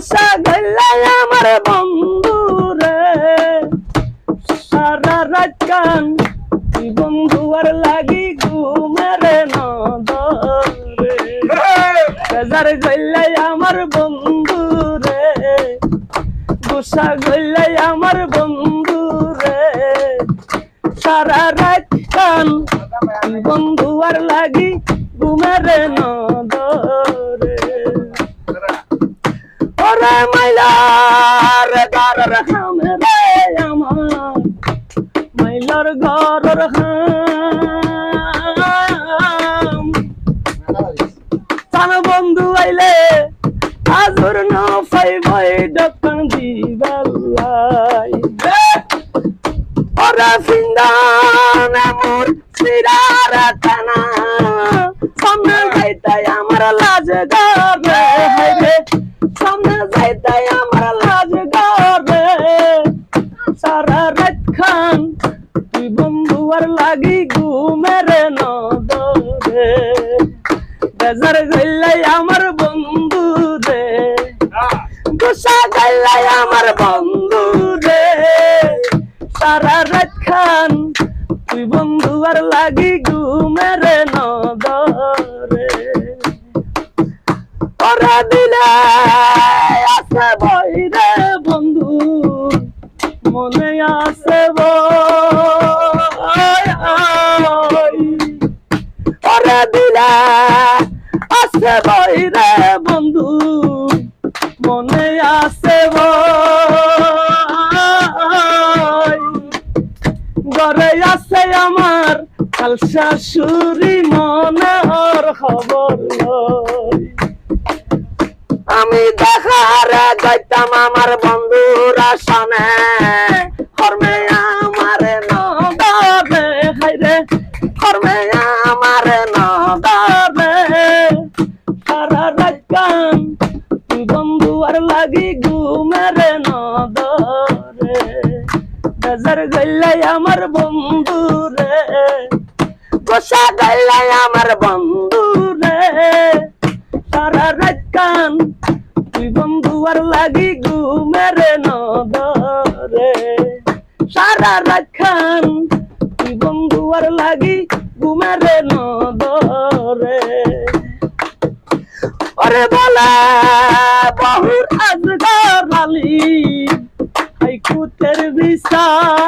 গোসা গেলাই আমার বন্ধু রে সারা রাত কান তুই বন্ধু আর লাগি ঘুমের নদরে বেজার গেলাই আমার বন্ধু রে গোসা গেলাই আমার বন্ধু রে সারা রাত কান তুই বন্ধু আর লাগি ঘুমের নদরে ওরে মাইলার গরর হাম রে আমার মাইলার গরর হাম চান বন্ধু আইলে আজর না পাইবাই দোকান দিবালাই ওরে ফিন্দান মোর সিরার টানা সামনে যাইতাই আমার লাজ গরে হাইরে সামনে যাইতাই আমার লাজ গরে সারা রাত খান তুই বন্ধু আর লাগি ঘুমের নদরে বেজার গইলাই আমার বন্ধু রে গোসা গইলাই আমার বন্ধু রে সারা রাত খান তুই বন্ধু আর লাগি ঘুমের নদরে ওরা দিলে আছে বই রে বন্ধু মনে আছে বই ওরা দিলে আছে বই রে বন্ধু মনে আছে বই ঘরে আছে আমার কাল শাশুড়ি মনের খবর লই আমি দেখারে যাইতাম আমার বন্ধুরা সামনে কর্মে আমার নদরে হাইরে কর্মে আমার নদরে সারা রাত কান তুই বন্ধু আর লাগি ঘুমের নদরে বেজার গইলাই আমার বন্ধু রে গোসা গইলাই আমার বন্ধু রে সারা রাত কান তুই বন্ধু আর লাগি ঘুমের নদরে সারা রাত খান তুই বন্ধু আর লাগি ঘুমের নদরে ওরে বলে বহুর আজগর আলী হাই কুতের বিচার